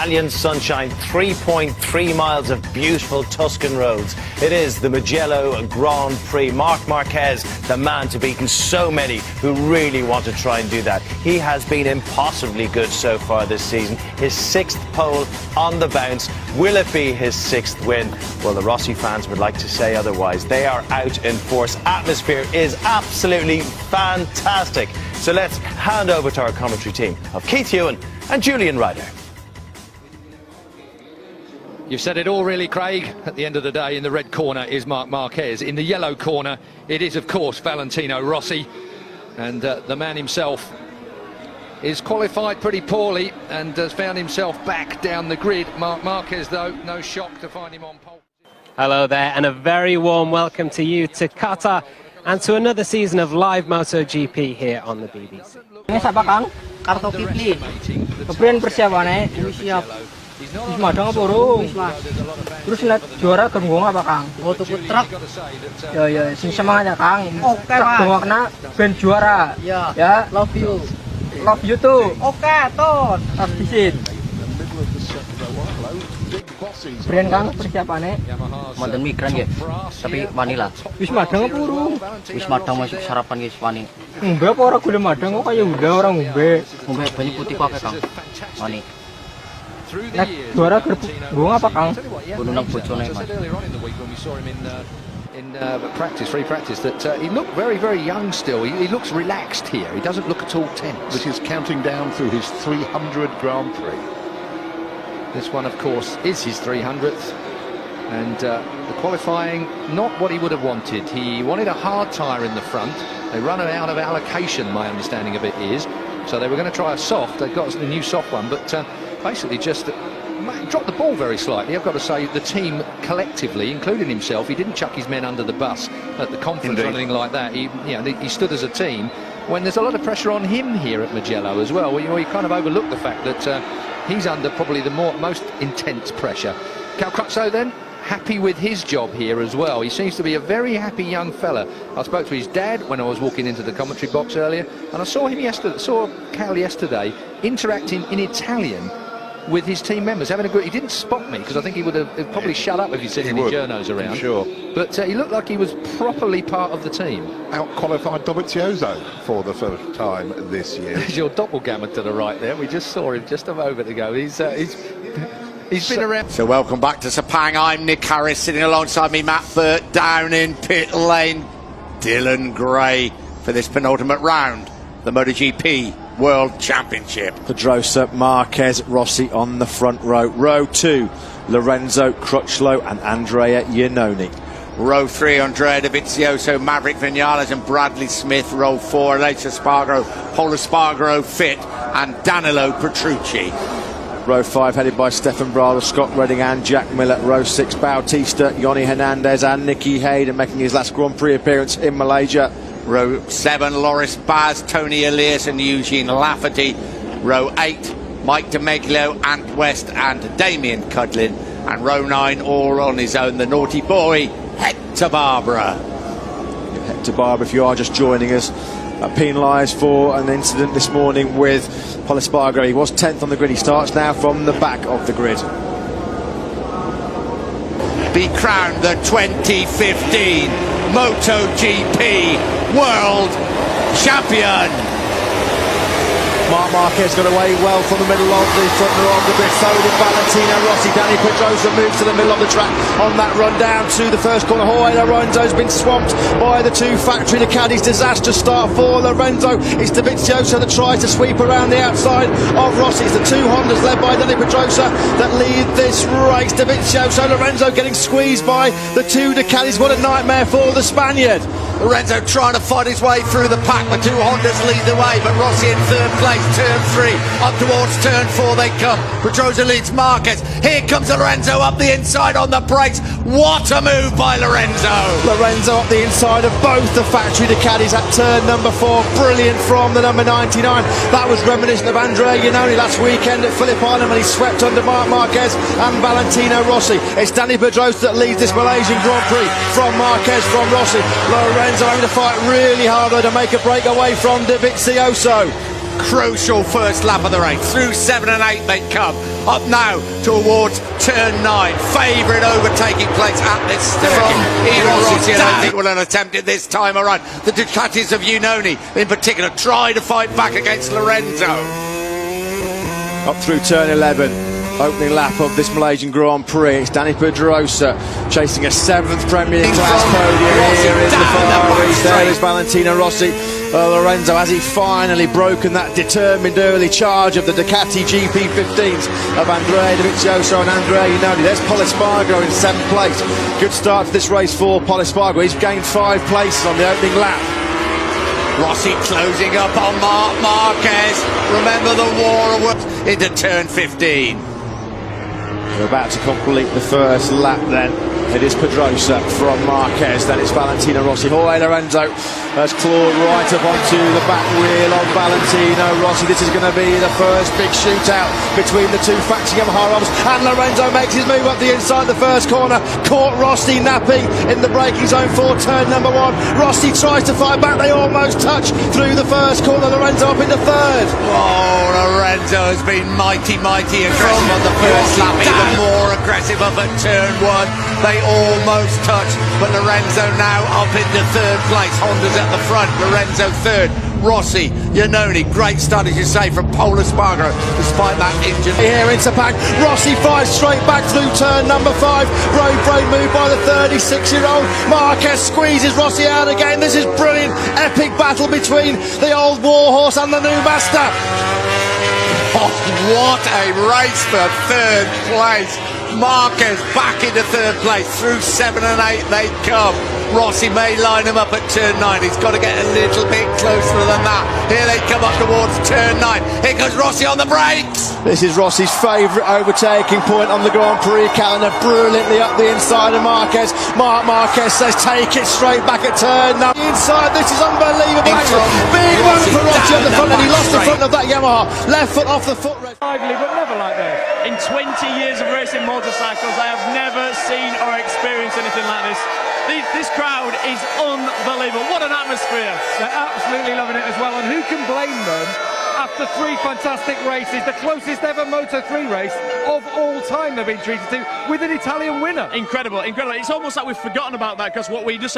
Italian sunshine, 3.3 miles of beautiful Tuscan roads. It is the Mugello Grand Prix. Marc Marquez, the man to beat, and so many who really want to try and do that. He has been impossibly good so far this season. His 6th pole on the bounce. Will it be his 6th win? Well, the Rossi fans would like to say otherwise. They are out in force. Atmosphere is absolutely fantastic. So let's hand over to our commentary team of Keith Ewan and Julian Ryder. You've said it all really, Craig. At the end of the day, in the red corner is Marc Marquez. In the yellow corner, it is, of course, Valentino Rossi. And the man himself is qualified pretty poorly and has found himself back down the grid. Marc Marquez, though, no shock to find him on pole. Hello there, and a very warm welcome to you to Qatar and to another season of live MotoGP here on the BBC. Ini siapa Kang? Kartu Kipli. Kemudian persiapannya ini siap. Wisma dong burung. Terus lihat juara gembong apa Kang? Oh tuku truk. Ya sing semangat ya Kang. Oke Pak. Truk kena ben juara. Ya. Love you. Love you too. Oke tuh. Habisin. Kemudian Kang persiapannya. Mantan migran ya, tapi Manila. Wis madang burung. Wis madang masuk sarapan guys Mani. Mbak apa orang gula madang kok kayak udah orang ngombe. Ngombe banyak putih kok Kang. Mani. Nah, juara gerbong apa Kang? Gunung bojone Mas. In free practice, that he looked very, very young still. He looks relaxed here. He doesn't look at all tense. Which is counting down through his 300 Grand Prix. This one, of course, is his 300th. And the qualifying, not what he would have wanted. He wanted a hard tyre in the front. They run out of allocation, my understanding of it is. So they were going to try a soft. They've got a new soft one, but basically just dropped the ball very slightly. I've got to say the team collectively, including himself, he didn't chuck his men under the bus at the conference or anything like that. He stood as a team when there's a lot of pressure on him here at Mugello as well. You kind of overlook the fact that he's under probably the most intense pressure. Cal Crutchlow then, happy with his job here as well. He seems to be a very happy young fella. I spoke to his dad when I was walking into the commentary box earlier, and I saw him yesterday, saw Cal yesterday interacting in Italian with his team members, having a good. He didn't spot me because I think he would have probably shut up if he'd seen any journos around. Sure. But he looked like he was properly part of the tean. Out-qualified Dovizioso for the first time this year. There's your doppelganger to the right there. We just saw him just a moment ago. He's been around. So welcome back to Sepang. I'm Nick Harris, sitting alongside me, Matt Burt, down in pit lane, Dylan Gray for this penultimate round, the MotoGP World Championship. Pedrosa, Marquez, Rossi on the front row. Row 2, Lorenzo, Crutchlow and Andrea Iannone. Row 3, Andrea Dovizioso, Maverick Vinales and Bradley Smith. Row 4, Aleix Espargaro, Paul Espargaro fit and Danilo Petrucci. Row 5 headed by Stefan Bradl, Scott Redding and Jack Miller. Row 6, Bautista, Yoni Hernandez and Nicky Hayden making his last Grand Prix appearance in Malaysia. Row 7, Loris Baz, Tony Elias and Eugene Lafferty. Row 8, Mike DeMeglio, Ant West and Damien Cudlin. And row 9, all on his own, the naughty boy, Hector Barbara. Hector Barbara, if you are just joining us, penalised for an incident this morning with Paul Espargaro. He was 10th on the grid. He starts now from the back of the grid. Be crowned the 2015 MotoGP World Champion. Marc Marquez got away well from the middle of the front row of the grid. So did Valentino Rossi. Danny Pedrosa moves to the middle of the track on that run down to the first corner. Jorge Lorenzo's been swamped by the two factory Ducatis. Disastrous start for Lorenzo. It's Dovizioso that tries to sweep around the outside of Rossi. It's the two Hondas led by Danny Pedrosa that lead this race. Dovizioso, Lorenzo getting squeezed by the two Ducatis. What a nightmare for the Spaniard. Lorenzo trying to fight his way through the pack. The two Hondas lead the way, but Rossi in third place. Turn 3, up towards turn 4 they come. Pedrosa leads Marquez. Here comes Lorenzo up the inside on the brakes. What a move by Lorenzo. Lorenzo up the inside of both the factory Ducatis at turn number 4. Brilliant from the number 99. That was reminiscent of Andrea Iannone last weekend at Phillip Island when he swept under Marc Marquez and Valentino Rossi. It's Danny Pedrosa that leads this Malaysian Grand Prix from Marquez, from Rossi. Lorenzo having to fight really hard though to make a break away from Dovizioso. crucial first lap of the race. Through 7 and 8 they come. Up now towards turn 9. Favourite overtaking place at this circuit. Even Rossi, I don't think will attempt it this time around. The Ducatis of Unoni in particular try to fight back against Lorenzo. Up through turn 11, opening lap of this Malaysian Grand Prix. It's Dani Pedrosa chasing a 7th Premier Class podium here in the Far East. There is Valentino Rossi. Lorenzo, has he finally broken that determined early charge of the Ducati GP15s of Andrea Dovizioso and Andrea Unoni. There's Polispargo in 7th place. Good start to this race for Polispargo. He's gained 5 places on the opening lap. Rossi closing up on Marquez. Remember the war of words into turn 15. We're about to complete the first lap then. It is Pedrosa from Marquez, then it's Valentino Rossi. Jorge Lorenzo has clawed right up onto the back wheel of Valentino Rossi. This is going to be the first big shootout between the two Factory Yamaha riders, and Lorenzo makes his move up the inside the first corner. Caught Rossi napping in the braking zone for turn number 1. Rossi tries to fight back, they almost touch through the first corner. Lorenzo up into 3rd. Oh, Lorenzo has been mighty aggressive on the first lap, even more aggressive up at turn 1. They almost touch, but Lorenzo now up into 3rd place. Honda's at the front, Lorenzo 3rd. Rossi, Unoni, great start as you say from Polispargo despite that injury. Here into pack, Rossi fights straight back through turn number 5. Brave move by the 36-year-old. Marquez squeezes Rossi out again. This is brilliant, epic battle between the old warhorse and the new master. Oh, what a race for 3rd place. Marquez back into 3rd place. Through 7 and 8 they come. Rossi may line him up at turn 9. He's got to get a little bit closer than that. Here they come up towards turn 9. Here goes Rossi on the brakes. This is Rossi's favourite overtaking point on the Grand Prix calendar. Brilliantly up the inside of Marquez. Marquez says take it straight back at turn 9. Inside, this is unbelievable. Big one for Rossi on the front, and he lost the front of that Yamaha. Left foot off the footrest. Lively, but never like this. In 20 years of racing motorcycles, I have never seen or experienced anything like this. This crowd is unbelievable. What an atmosphere. They're absolutely loving it as well, and who can blame them after 3 fantastic races, the closest ever Moto3 race of all time they've been treated to, with an Italian winner. Incredible. It's almost like we've forgotten about that, because what we just